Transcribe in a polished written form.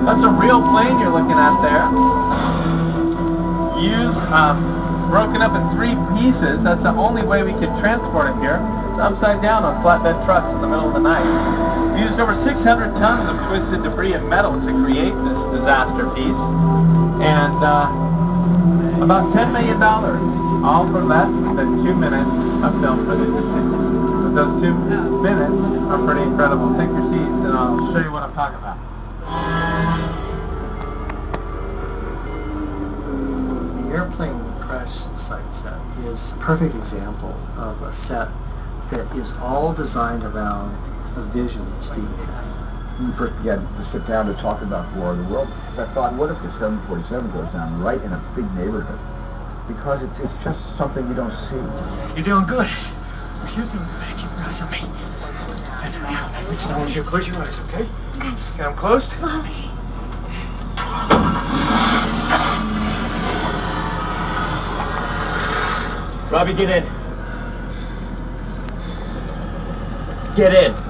That's a real plane you're looking at there. Used, broken up in 3 pieces. That's the only way we could transport it here. It's upside down on flatbed trucks in the middle of the night. We used over 600 tons of twisted debris and metal to create this disaster piece. And about $10 million, all for less than 2 minutes of film footage. But those 2 minutes are pretty incredible. Take your seats and I'll show you what I'm talking about. The airplane crash site set is a perfect example of a set that is all designed around a vision Steve had. When we first began to sit down to talk about War of the Worlds, I thought, what if the 747 goes down right in a big neighborhood? Because it's just something you don't see. You're doing good. You're doing good. Keep close on me. Listen, I want you to close your eyes, okay? Okay. Get them closed. Robbie, get in. Get in.